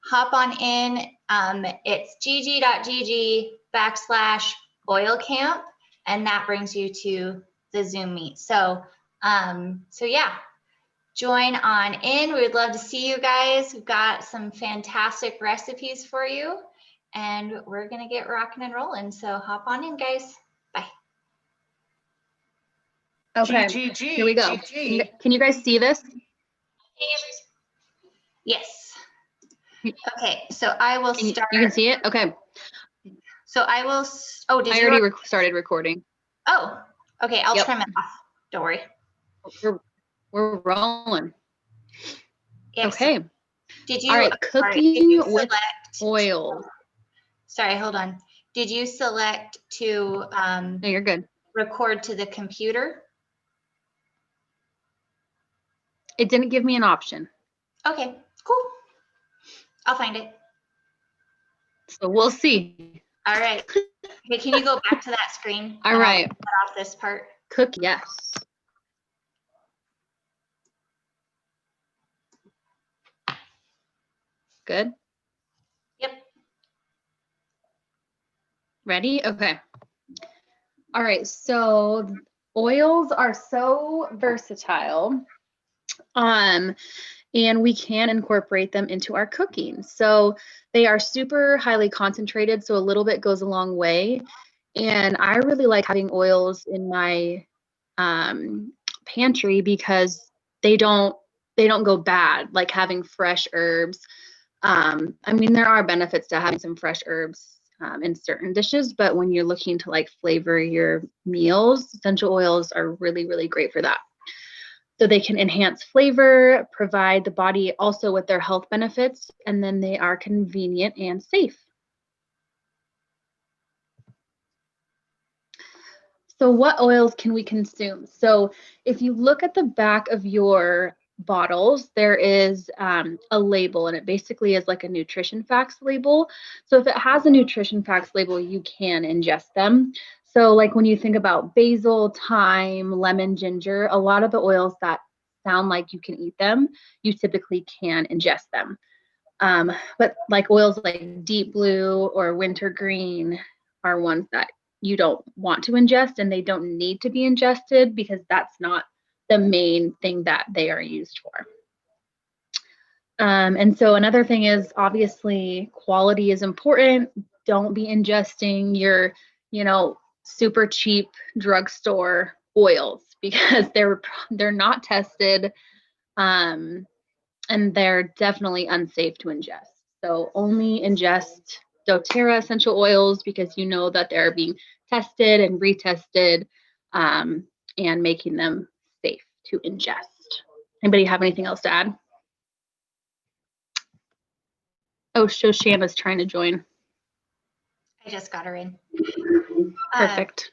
hop on in. It's gg.gg/oil camp, and that brings you to the Zoom meet. So yeah, join on in. We would love to see you guys. We've got some fantastic recipes for you, and we're gonna get rocking and rolling. So hop on in, guys. Bye. Okay, here we go. Can you guys see this? Yes. Okay, so I will start. You can see it? Okay. So I will, oh, did I you already started recording. Oh, okay, I'll trim it off. Don't worry. We're rolling. Yes. Okay. Did you, all right, cooking with oil. Sorry, hold on. Did you select to no, you're good. Record to the computer? It didn't give me an option. Okay, cool. I'll find it. So we'll see. All right. Okay, can you go back to that screen? All right. I'll cut off this part. Cook, yes. Good. Yep. Ready? Okay. All right, so oils are so versatile. And we can incorporate them into our cooking. So they are super highly concentrated, so a little bit goes a long way. And I really like having oils in my pantry because they don't go bad, like having fresh herbs. I mean, there are benefits to having some fresh herbs in certain dishes, but when you're looking to like flavor your meals, essential oils are really, really great for that. So they can enhance flavor, provide the body also with their health benefits, and then they are convenient and safe. So what oils can we consume? So if you look at the back of your bottles, there is a label, and it basically is like a nutrition facts label. So if it has a nutrition facts label, you can ingest them. So like when you think about basil, thyme, lemon, ginger, a lot of the oils that sound like you can eat them, you typically can ingest them. But like oils like deep blue or wintergreen are ones that you don't want to ingest, and they don't need to be ingested because that's not the main thing that they are used for. And so another thing is obviously quality is important. Don't be ingesting your, super cheap drugstore oils because they're not tested, and they're definitely unsafe to ingest. So only ingest doTERRA essential oils because you know that they're being tested and retested, and making them safe to ingest. Anybody have anything else to add? Oh, Shoshana's trying to join. I just got her in. Perfect.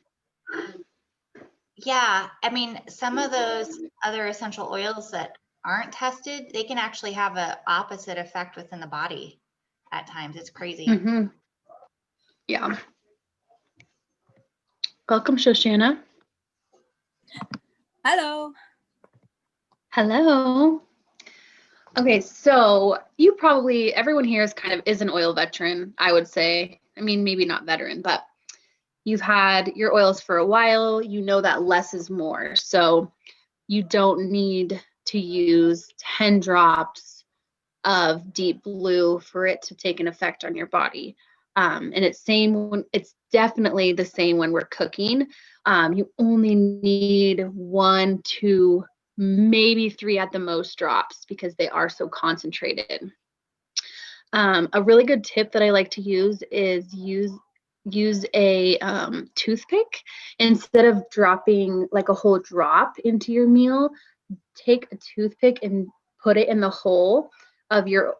Yeah, I mean, some of those other essential oils that aren't tested, they can actually have an opposite effect within the body at times. It's crazy. Mm-hmm. Yeah. Welcome, Shoshana. Hello. Hello. Okay, so everyone here is an oil veteran, I would say. I mean, maybe not veteran, but you've had your oils for a while. You know that less is more. So you don't need to use 10 drops of deep blue for it to take an effect on your body. And it's definitely the same when we're cooking. You only need 1, 2, maybe 3 at the most drops because they are so concentrated. A really good tip that I like to use is use a toothpick. Instead of dropping like a whole drop into your meal, take a toothpick and put it in the hole of your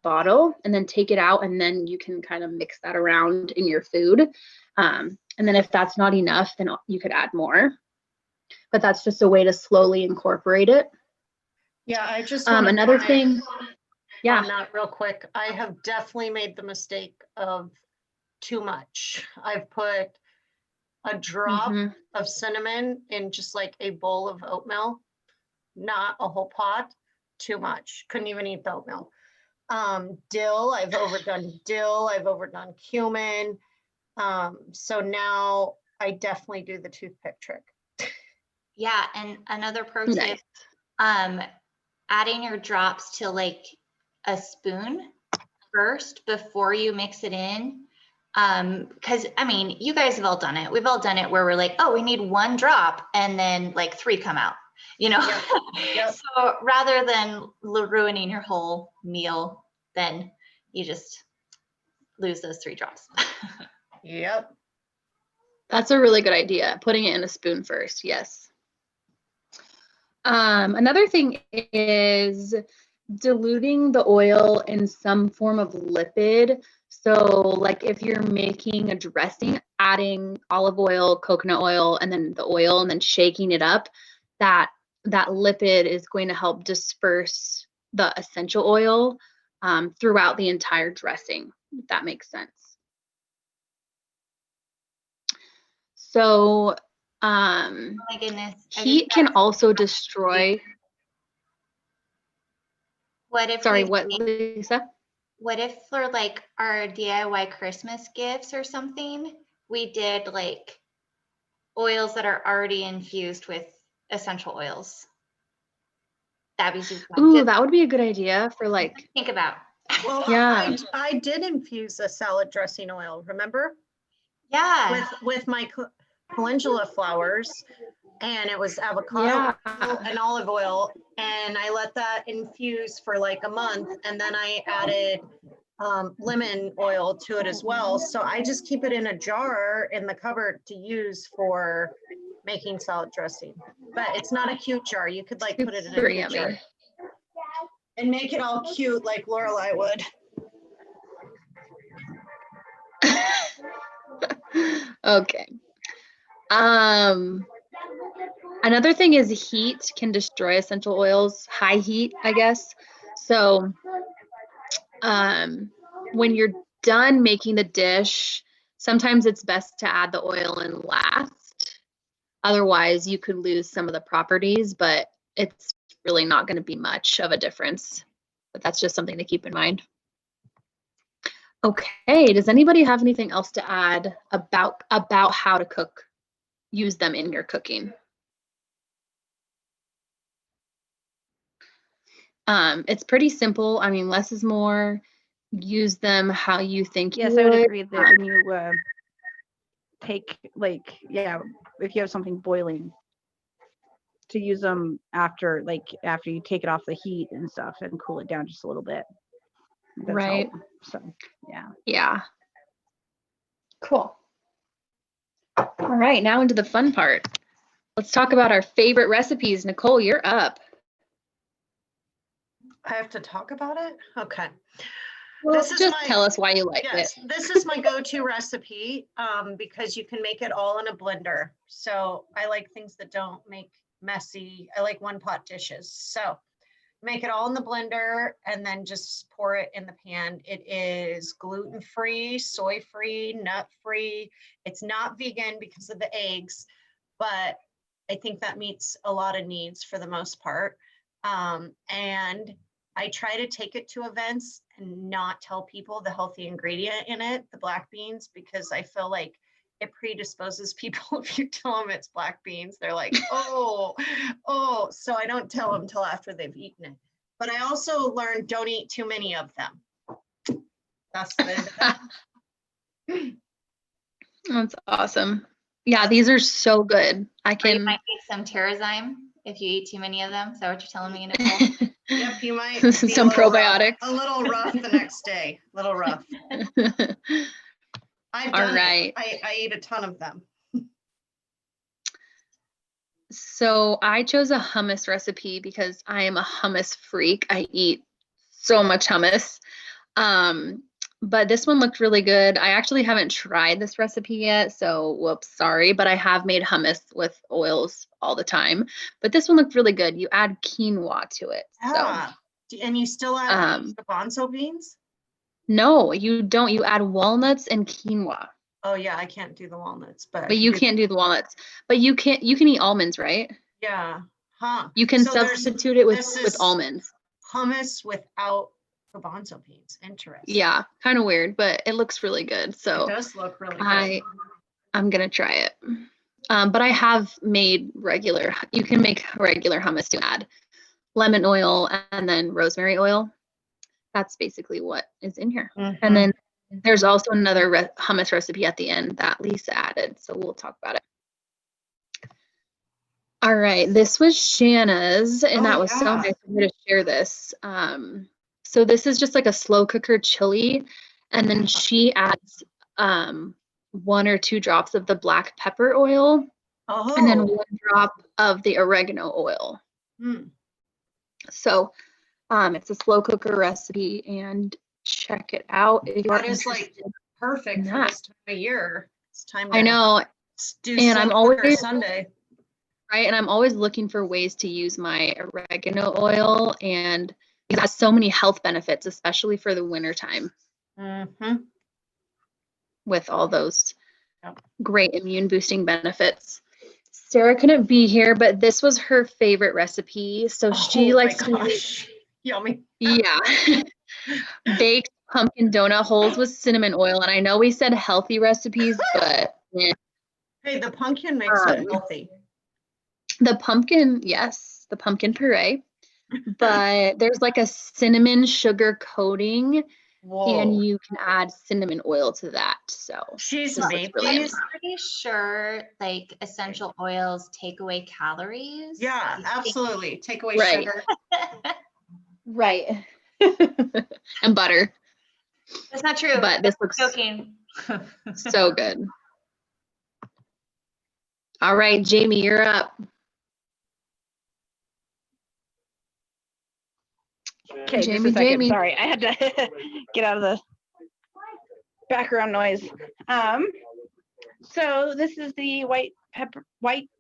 bottle, and then take it out, and then you can kind of mix that around in your food. And then if that's not enough, then you could add more. But that's just a way to slowly incorporate it. Yeah, I just another thing. Yeah. On that real quick, I have definitely made the mistake of too much. I've put a drop of cinnamon in just like a bowl of oatmeal, not a whole pot. Too much. Couldn't even eat the oatmeal. Dill, I've overdone dill, I've overdone cumin. So now I definitely do the toothpick trick. Yeah, and another pro tip, adding your drops to like a spoon first before you mix it in. Because I mean, you guys have all done it. We've all done it where we're like, oh, we need 1 drop, and then like 3 come out, you know? Yep. So rather than ruining your whole meal, then you just lose those 3 drops. Yep. That's a really good idea. Putting it in a spoon first. Yes. Another thing is diluting the oil in some form of lipid. So like if you're making a dressing, adding olive oil, coconut oil, and then the oil, and then shaking it up, that lipid is going to help disperse the essential oil throughout the entire dressing, if that makes sense. So Oh my goodness. heat can also destroy. What if Sorry, we what, make- Lisa? What if for like our DIY Christmas gifts or something, we did like oils that are already infused with essential oils? That'd be super fun. Ooh, Just that would be a good idea for like, think about. Well, Yeah. I did infuse a salad dressing oil, remember? Yeah. With my calendula flowers, and it was avocado oil and olive oil, and I let that infuse for like a month, and then I added lemon oil to it as well. So I just keep it in a jar in the cupboard to use for making salad dressing. But it's not a cute jar. You could like put it in a super cute jar yummy. and make it all cute like Lorelai would. Okay. Another thing is heat can destroy essential oils, high heat, I guess. So when you're done making the dish, sometimes it's best to add the oil in last. Otherwise, you could lose some of the properties, but it's really not going to be much of a difference. But that's just something to keep in mind. Okay, does anybody have anything else to add about how to cook, use them in your cooking? It's pretty simple. I mean, less is more. Use them how you think Yes, you I would would. agree that when you take like, yeah, if you have something boiling, to use them after you take it off the heat and stuff and cool it down just a little bit. That's Right. So yeah. Yeah. Cool. All right, now into the fun part. Let's talk about our favorite recipes. Nicole, you're up. I have to talk about it? Okay. Well, This is just my- tell us why you like Yes, it. this is my go-to recipe because you can make it all in a blender. So I like things that don't make messy. I like one pot dishes. So make it all in the blender and then just pour it in the pan. It is gluten-free, soy-free, nut-free. It's not vegan because of the eggs, but I think that meets a lot of needs for the most part. And I try to take it to events and not tell people the healthy ingredient in it, the black beans, because I feel like it predisposes people. If you tell them it's black beans, they're like, oh. So I don't tell them till after they've eaten it. But I also learned don't eat too many of them. That's the end of that. That's awesome. Yeah, these are so good. I Or you can. might need some Terrazyme if you eat too many of them. Is that what you're telling me, Nicole? Yep, you might be Some a little probiotics. rough, a little rough the next day. A little rough. I've All done right. it. I eat a ton of them. So I chose a hummus recipe because I am a hummus freak. I eat so much hummus. But this one looked really good. I actually haven't tried this recipe yet, so whoops, sorry, but I have made hummus with oils all the time. But this one looked really good. You add quinoa to it. Ah, and you still add garbanzo beans? No, you don't. You add walnuts and quinoa. Oh yeah, I can't do the walnuts, but But you can't do the walnuts. But you can eat almonds, right? Yeah, huh? You can So there's- substitute it with this is almonds. hummus without garbanzo beans. Interesting. Yeah, kind of weird, but it looks really good. It So does look really good. I'm gonna try it. But I have made regular, you can make regular hummus to add lemon oil and then rosemary oil. That's basically what is in here. Mhm. And then there's also another hummus recipe at the end that Lisa added. So we'll talk about it. All right, this was Shanna's, and Oh, that was so yeah. nice of her to share this. So this is just like a slow cooker chili, and then she adds 1 or 2 drops of the black pepper oil, and then Oh. 1 drop of the oregano oil. Hmm. So it's a slow cooker recipe, and check it out if you are That is like interested. perfect for that. this time of year. It's time I to know, do and I'm slow cooker always Sunday. right, and I'm always looking for ways to use my oregano oil, and it has so many health benefits, especially for the winter time Mm-hmm. with all those Yep. great immune boosting benefits. Sarah couldn't be here, but this was her favorite recipe. So she likes to make, Yummy. yeah, baked pumpkin donut holes with cinnamon oil. And I know we said healthy recipes, but Hey, the pumpkin makes it healthy. the pumpkin, yes, the pumpkin puree, but there's like a cinnamon sugar coating, Whoa. and you can add cinnamon oil to that. So She's this looks made really these. I'm pretty sure like essential oils take away calories. Yeah, I think- absolutely. Take away Right. sugar. right. And butter, That's not true. but this looks Joking. so good. All right, Jamie, you're up. Okay, just a Jamie, second. Jamie. Sorry, I had to get out of the background noise. So this is the white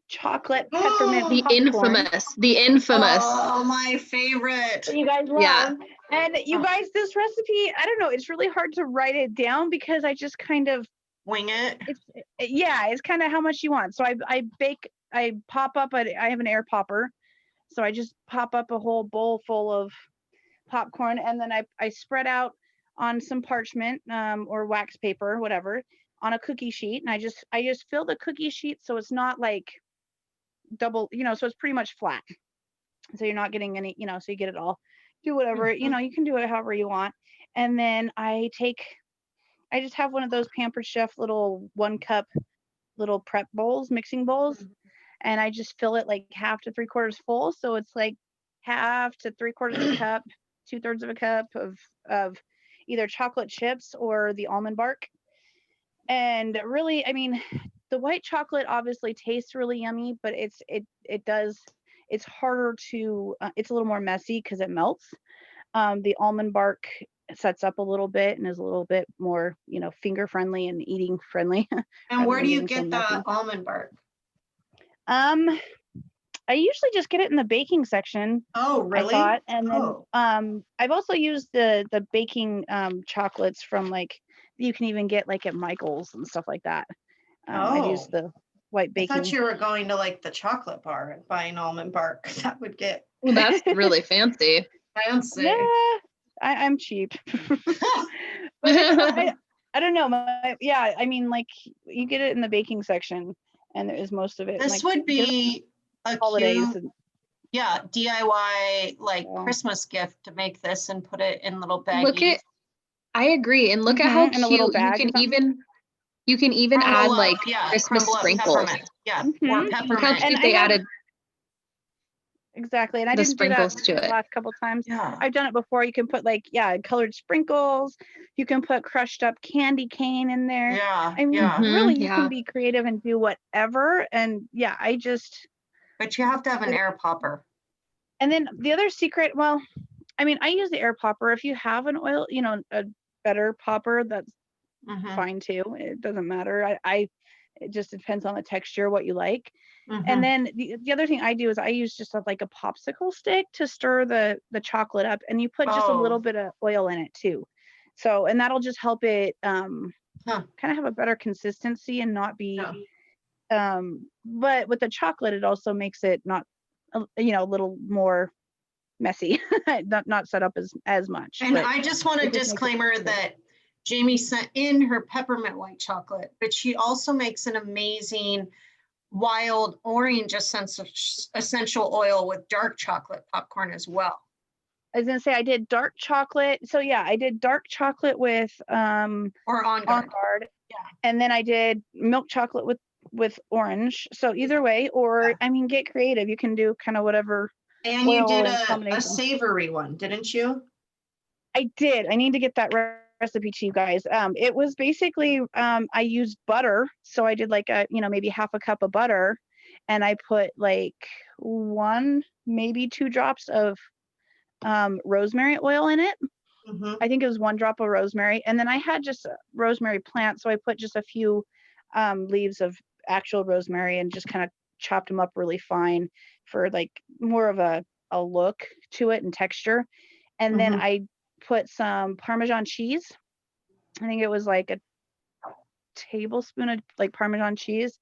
chocolate peppermint The popcorn infamous. Oh, my favorite. that you guys love. Yeah. And you guys, this recipe, I don't know, it's really hard to write it down because I just kind of Wing it. it's kind of how much you want. So I pop up, I have an air popper. So I just pop up a whole bowl full of popcorn, and then I spread out on some parchment or wax paper, whatever, on a cookie sheet. And I just fill the cookie sheet so it's not like double, so it's pretty much flat. So you're not getting any, so you get it all. Do whatever, you can do it however you want. And then I just have one of those Pampered Chef little 1 cup little prep bowls, mixing bowls. And I just fill it like half to 3/4 full. So it's like half to 3/4 of a cup, 2/3 of a cup of either chocolate chips or the almond bark. And really, I mean, the white chocolate obviously tastes really yummy, but it's harder to, it's a little more messy because it melts. The almond bark sets up a little bit and is a little bit more, finger friendly and eating friendly. And rather where than do you getting so get the messy. almond bark? I usually just get it in the baking section. Oh, I really? thought, and then Oh. I've also used the baking chocolates from like you can even get like at Michael's and stuff like that. I've used the white I baking. thought you were going to like the chocolate bar and buying almond bark. That would get Well, that's really fancy. fancy. Yeah, I'm cheap. But I don't know. I mean, like you get it in the baking section, and there is most of it. This like, would be a holidays. cute, And, DIY like Yeah. Christmas gift to make this and put it in little baggies. I agree, and look at how in a little cute bag or something. you can even add Crumble up, like Christmas crumble up sprinkles. peppermint. Yeah, or Mhm. Look how peppermint. cute And they I have- added Exactly, and I the didn't do that sprinkles to the it. last couple times. Yeah. I've done it before. You can put like colored sprinkles. You can put crushed up candy cane in there. Yeah. I mean, yeah. Mhm. really, you yeah. can be creative and do whatever. And But you have to have an air popper. and then the other secret, well, I mean, I use the air popper. If you have an oil, a better popper, that's Mhm, fine too. It doesn't matter. It just depends on the texture, what you like. mhm. And then the other thing I do is I use just like a popsicle stick to stir the chocolate up, and you put just a little Oh. bit of oil in it too. So, and that'll just help it kind of have a better consistency and not be, Yeah. but with the chocolate, it also makes it not, a little more messy, not set up as much. And but I just want a it just makes it disclaimer faster. that Jamie sent in her peppermint white chocolate, but she also makes an amazing wild orange essential oil with dark chocolate popcorn as well. I was gonna say I did dark chocolate. So yeah, I did dark chocolate with Or on On guard. Guard. Yeah. And then I did milk chocolate with orange. So either way, or Yeah. I mean, get creative. You can do kind of whatever. And you oil did and a combination. savory one, didn't you? I did. I need to get that recipe to you guys. It was basically I used butter. So I did like maybe half a cup of butter, and I put like 1, maybe 2 drops of rosemary oil in it. Mhm. I think it was 1 drop of rosemary, and then I had just a rosemary plant, so I put just a few leaves of actual rosemary and just kind of chopped them up really fine for like more of a look to it and texture. And then Mhm. I put some Parmesan cheese. I think it was like a tablespoon of like Parmesan cheese,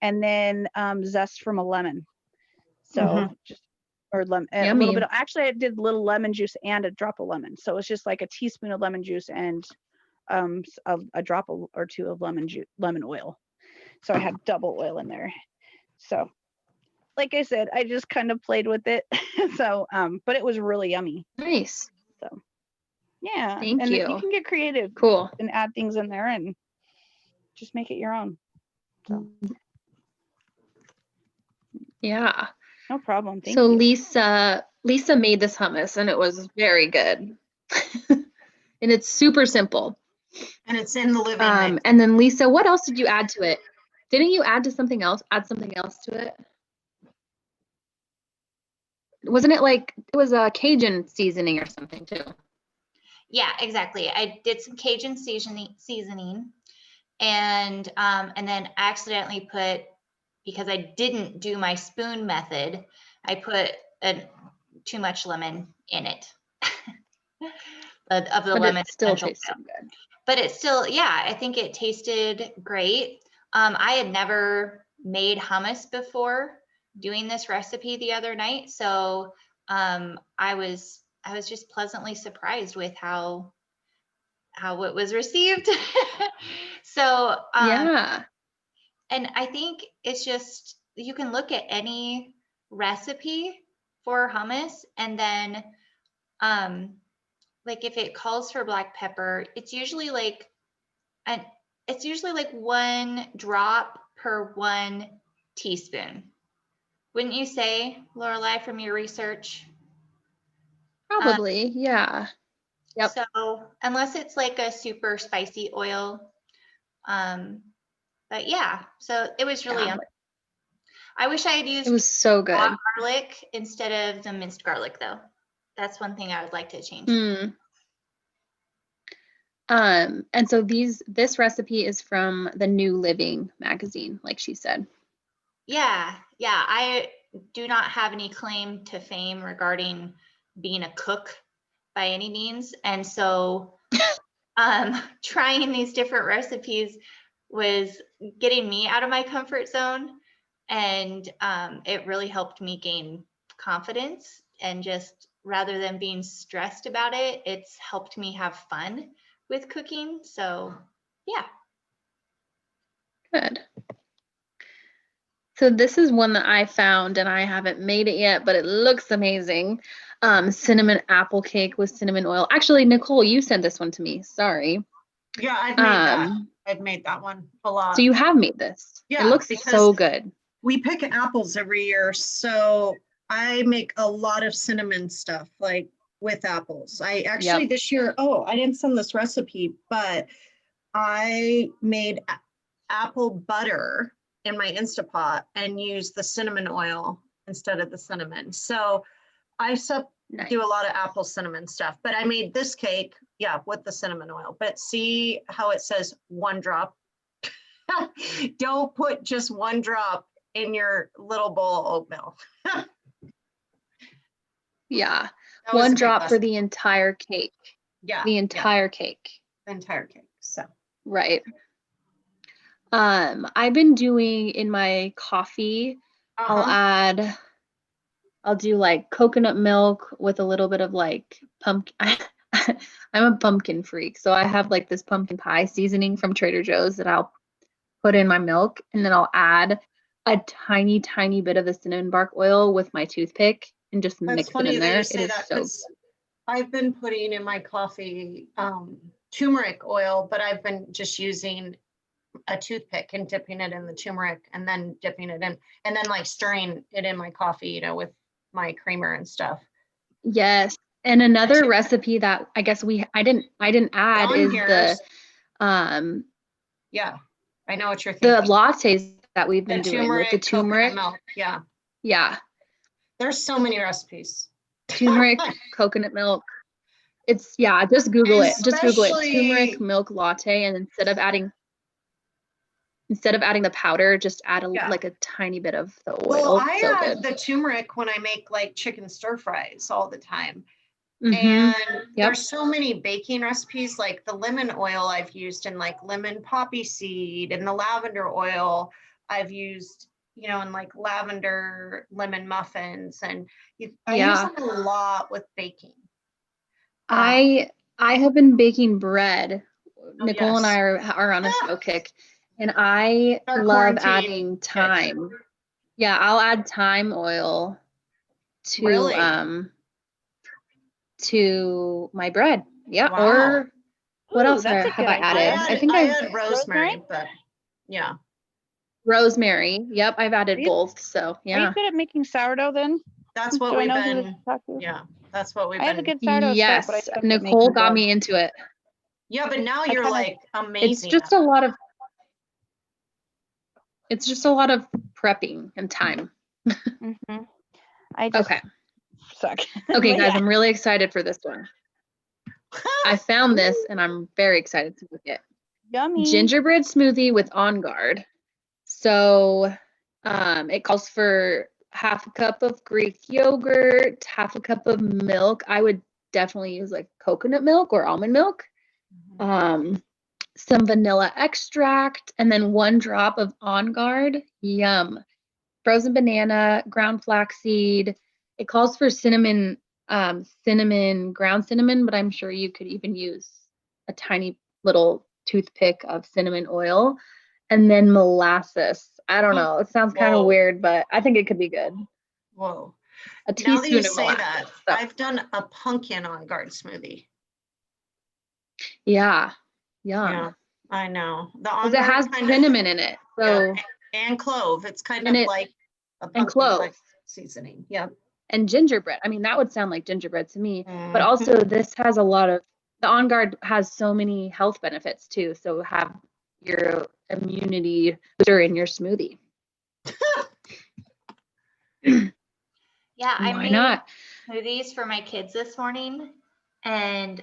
and then zest from a lemon. So Mhm. just or a little Yummy. bit. Actually, I did little lemon juice and a drop of lemon. So it's just like a teaspoon of lemon juice and a drop or 2 of lemon oil. So I had double oil in there. So like I said, I just kind of played with it. So but it was really yummy. Nice. So yeah, Thank and you you. can get creative Cool. and add things in there and just make it your own. So Yeah. no problem. Thank So you. Lisa made this hummus and it was very good. And it's super simple. And it's in the living room. And then Lisa, what else did you add to it? Didn't you add something else to it? Wasn't it like it was a Cajun seasoning or something too? Yeah, exactly. I did some Cajun seasoning, and then I accidentally put, because I didn't do my spoon method, I put too much lemon in it of the But lemon it still essential tasted oil. good. But it still, yeah, I think it tasted great. I had never made hummus before doing this recipe the other night, so I was just pleasantly surprised with how it was received. So Yeah. and I think it's just, you can look at any recipe for hummus, and then like if it calls for black pepper, it's usually like 1 drop per 1 teaspoon. Wouldn't you say, Lorelai, from your research? Probably. Yeah. Yep. So unless it's like a super spicy oil, but yeah, so it was really Yeah. yummy. I wish I had It used was so good. raw garlic instead of the minced garlic, though. That's one thing I would like to change. And so this recipe is from the New Living magazine, like she said. Yeah, I do not have any claim to fame regarding being a cook by any means, and so trying these different recipes was getting me out of my comfort zone, and it really helped me gain confidence, and just rather than being stressed about it, it's helped me have fun with cooking. So yeah. Good. So this is one that I found and I haven't made it yet, but it looks amazing. Cinnamon apple cake with cinnamon oil. Actually, Nicole, you sent this one to me. Sorry. Yeah, I've made that. I've made that one a lot. So you have made this. Yeah, It looks because so good. we pick apples every year, so I make a lot of cinnamon stuff like with apples. I actually this year, I didn't send this recipe, but I made apple butter in my Instapot and used the cinnamon oil instead of the cinnamon. So I Nice. do a lot of apple cinnamon stuff, but I made this cake, with the cinnamon oil. But see how it says 1 drop? Don't put just 1 drop in your little bowl of oatmeal. Yeah. That was a 1 big drop for lesson. the entire cake. Yeah. The entire cake. The entire cake. So. Right. I've been doing in my coffee, I'll add I'll do like coconut milk with a little bit of like pumpkin. I'm a pumpkin freak. So I have like this pumpkin pie seasoning from Trader Joe's that I'll put in my milk, and then I'll add a tiny, tiny bit of the cinnamon bark oil with my toothpick and just That's mix it funny in that there. you It say is that so because I've been putting in my coffee turmeric oil, but I've been just using a toothpick and dipping it in the turmeric and then dipping it in and then like stirring it in my coffee, you know, with my creamer and stuff. Yes. And another Actually, recipe that I guess I didn't add Dawn is here's, um yeah, I know what you're the thinking. lattes that we've The been doing with the turmeric, coconut turmeric. milk. Yeah, Yeah, there's so many recipes. turmeric, coconut milk. It's just Google it. Just Google it. Turmeric Especially, milk latte, and instead of adding the powder, just add yeah. like a tiny bit of the Well, oil. I So add good. the turmeric when I make like chicken stir fries all the time. Mm-hmm. And Yep. there's so many baking recipes, like the lemon oil I've used in like lemon poppy seed, and the lavender oil I've used, you know, in like lavender lemon muffins. And I use Yeah. them a lot with baking. I have been baking bread. Nicole and yes. I are on a snow kick, and I Our love quarantine adding itch. thyme. Yeah, I'll add thyme oil to Really? to my bread. Yeah. Wow. Or what Ooh, else that's a have good I idea. added? I think I I've add rosemary, but yeah. rosemary. Yep, I've Are added you, both. So are you yeah. good at making sourdough then? That's what Do I we've know who to been, talk to? yeah, that's what we've I have a been. good sourdough start, but I Yes, suck at Nicole making got bread. me into it. Yeah, but now I you're kind of, like It's amazing. just a lot of prepping and time. I just Okay. suck. Okay, But guys, yeah. I'm really excited for this one. I found this and I'm very excited to make it. Yummy. Gingerbread smoothie with On Guard. So it calls for half a cup of Greek yogurt, half a cup of milk. I would definitely use like coconut milk or almond milk. Some vanilla extract, and then 1 drop of On Guard. Yum. Frozen banana, ground flaxseed. It calls for cinnamon, ground cinnamon, but I'm sure you could even use a tiny little toothpick of cinnamon oil. And then molasses. I don't know. It sounds kind of Whoa. weird, but I think it could be good. Whoa. A Now that you teaspoon of say molasses. that, So, I've done a pumpkin On Guard smoothie. yeah. Yum. Yeah, I know. The On Because it Guard has kind cinnamon in it. So, yeah, and clove. It's kind and of it like a and pumpkin clove. spice seasoning. Yep. And gingerbread. I mean, that would sound like gingerbread to me. But Mhm. also, this has a lot of the On Guard has so many health benefits too. So have your immunity booster in your smoothie. Yeah, I Why made not? smoothies for my kids this morning, and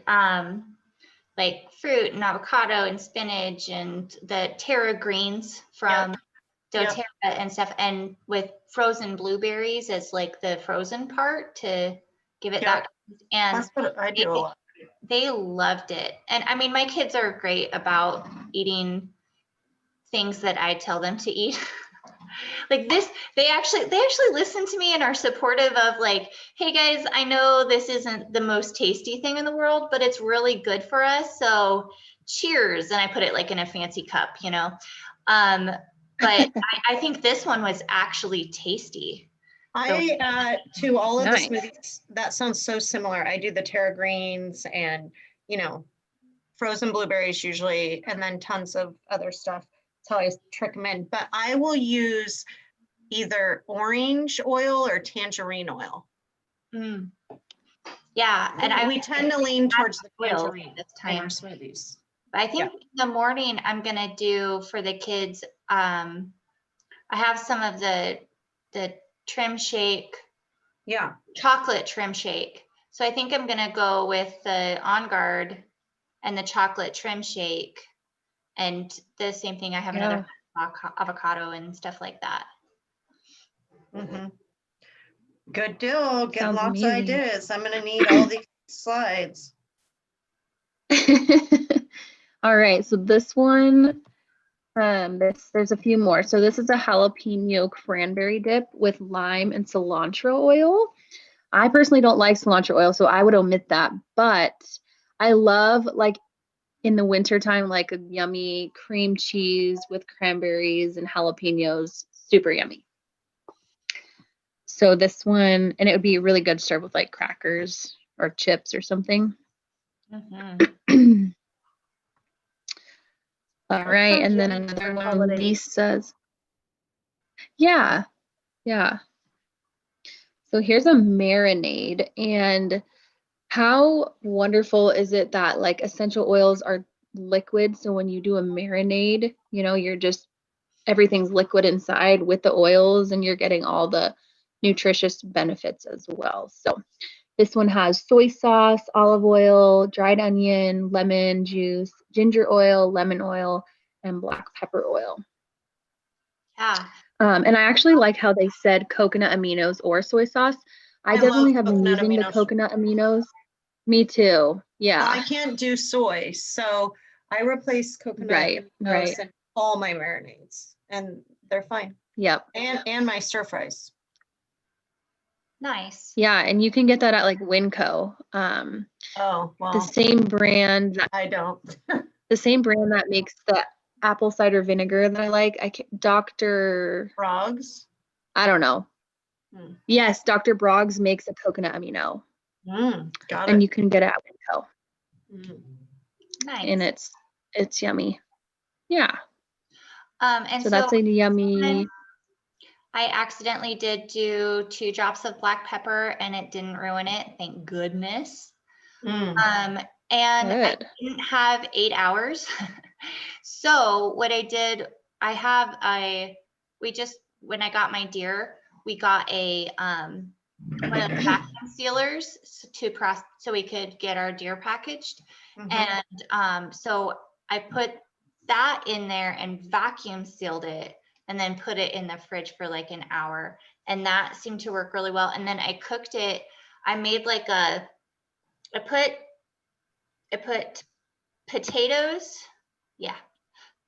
like fruit and avocado and spinach and the Terra greens from doTERRA and stuff, and with frozen blueberries as like the frozen part to give it that. And That's what I do a lot. they loved it. And I mean, my kids are great about eating things that I tell them to eat. Like this, they actually listen to me and are supportive of like, hey guys, I know this isn't the most tasty thing in the world, but it's really good for us. So cheers. And I put it like in a fancy cup, you know. But I think this one was actually tasty. I to all of Nice. the smoothies, that sounds so similar. I do the Terra greens and, you know, frozen blueberries usually, and then tons of other stuff. That's how I trick them in. But I will use either orange oil or tangerine oil. Yeah, and we tend to lean towards the oil tangerine this in our time. smoothies. I think in the morning I'm gonna do for the kids. I have some of the trim shake. Yeah. Chocolate trim shake. So I think I'm gonna go with the On Guard and the chocolate trim shake, and the same thing. I have another avocado and stuff like that. Mm-hmm. Good deal. Get Sounds lots amazing. of ideas. I'm gonna need all these slides. All right, so this one There's a few more. So this is a jalapeno cranberry dip with lime and cilantro oil. I personally don't like cilantro oil, so I would omit that. But I love, like, in the wintertime, like a yummy cream cheese with cranberries and jalapenos. Super yummy. So this one, and it would be really good to serve with like crackers or chips or something. Mhm. All right, sounds and then yummy another for one, holidays. Lisa's. Yeah, yeah. So here's a marinade, and how wonderful is it that like essential oils are liquid? So when you do a marinade, you know, you're just everything's liquid inside with the oils, and you're getting all the nutritious benefits as well. So this one has soy sauce, olive oil, dried onion, lemon juice, ginger oil, lemon oil, and black pepper oil. Yeah. And I actually like how they said coconut aminos or soy sauce. I I definitely love have been coconut using the aminos. coconut aminos. Me too. Well, Yeah. I can't do soy, so I replace coconut Right, aminos right. in all my marinades, and they're fine. Yep. And my stir fries. Nice. Yeah, and you can get that at like Winco. Oh, The well, same brand that I don't. makes the apple cider vinegar that I like. Dr. Frogs. I don't know. Hmm. Yes, Dr. Broggs makes a coconut amino, Got and it. you can get it at Winco, Mm. and Nice. it's yummy. Yeah. And So that's a yummy. I accidentally did do 2 drops of black pepper and it didn't ruin it. Thank goodness. Mm. And I Good. didn't have 8 hours. So what I did, when I got my deer, we got one of the vacuum sealers so we could get our deer packaged. Mhm. And so I put that in there and vacuum sealed it and then put it in the fridge for like an hour. And that seemed to work really well. And then I cooked it. I made like I put potatoes. Yeah.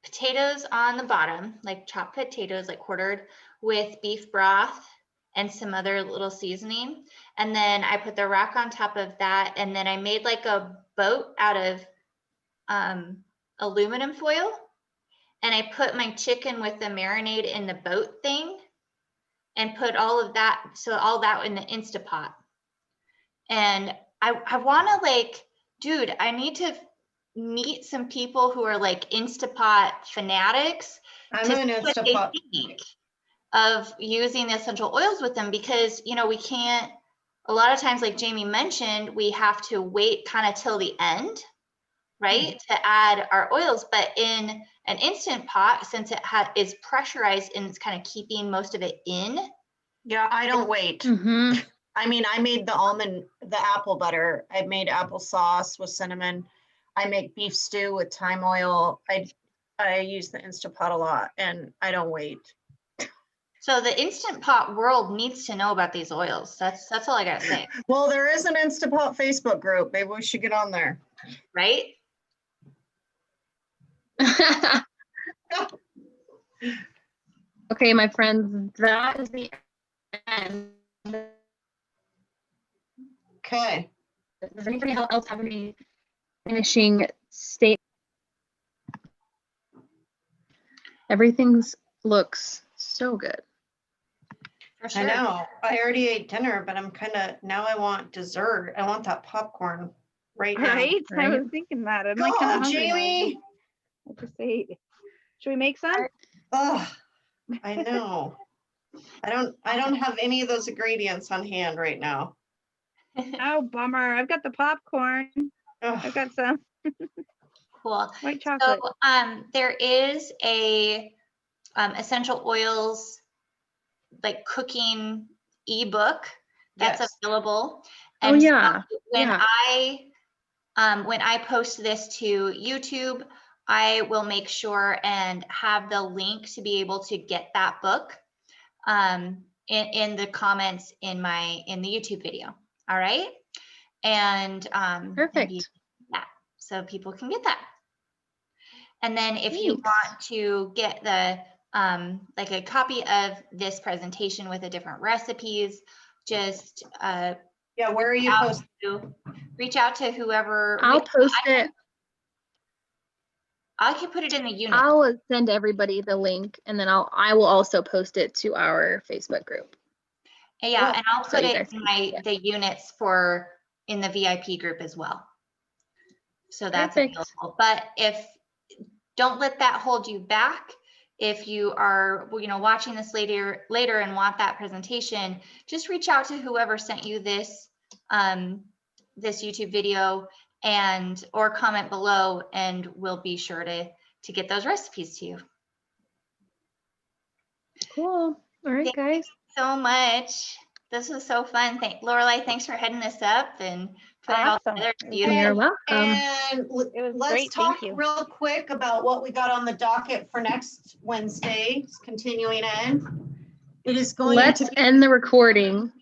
Potatoes on the bottom, like chopped potatoes, like quartered, with beef broth and some other little seasoning. And then I put the rack on top of that. And then I made like a boat out of aluminum foil. And I put my chicken with the marinade in the boat thing and put all of that, so all that in the Instapot. And I want to like, dude, I need to meet some people who are like Instapot fanatics I'm to an see what they Instapot. think of using the essential oils with them, because we can't, a lot of times, like Jamie mentioned, we have to wait kind of till the end, right, to add our oils. But in an Instant Pot, since it is pressurized and it's kind of keeping most of it in. Yeah, I don't wait. Mm-hmm. I mean, I made the apple butter. I made applesauce with cinnamon. I make beef stew with thyme oil. I use the Instapot a lot, and I don't wait. So the Instant Pot world needs to know about these oils. That's all I gotta say, Well, there is an Instapot Facebook group. Maybe we should get on there. right? Okay, my friends, that is the end. Okay. Does anybody else have any finishing statement? Everything looks so good. For sure. I know. I already ate dinner, but now I want dessert. I want that popcorn right now. Right? I Right? was thinking that. I'm Go, like kind of hungry now. Jamie. I just ate. Should we make some? Oh, I know. I don't have any of those ingredients on hand right now. Oh, bummer. I've got the popcorn. Ugh. I've got some Cool. white chocolate. So there is a essential oils like cooking ebook that's Yes. available. Oh, And so yeah. when Yeah. when I post this to YouTube, I will make sure and have the link to be able to get that book in the comments in the YouTube video. All right. And Perfect. yeah, so people can get that. And then if you Thanks. want to get the like a copy of this presentation with the different recipes, just Yeah, where are you out posting? reach out to whoever. I'll post it. I can put it in the unit. I'll send everybody the link, and then I will also post it to our Facebook group. Yeah, and I'll So put you it guys in can see the units for in the VIP group as well. So that's Perfect. available. But don't let that hold you back. If you are, watching this later and want that presentation, just reach out to whoever sent you this this YouTube video or comment below, and we'll be sure to get those recipes to you. Cool. All right, Thank guys. So much. This was so fun. Lorelai, thanks for heading this up and putting it all Awesome. together. It was Beautiful. You're welcome. And It was let's great, talk thank you. real quick about what we got on the docket for next Wednesday, continuing ed. It is going Let's to be, end the recording.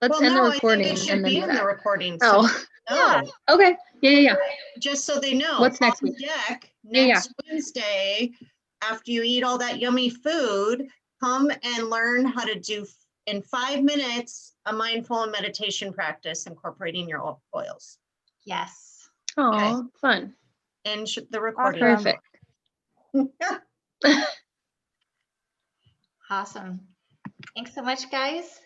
Let's well, end the no, I recording think it should and then be do in the that. recording. So Oh, no, okay. Yeah. just so they know. What's next on week? deck Yeah, next Wednesday, after you eat all that yummy food, come and learn how to do in 5 minutes a mindful and meditation practice incorporating your oils. Yes. Oh, fun. And the recording. Awesome. Perfect. Awesome. Thanks so much, guys.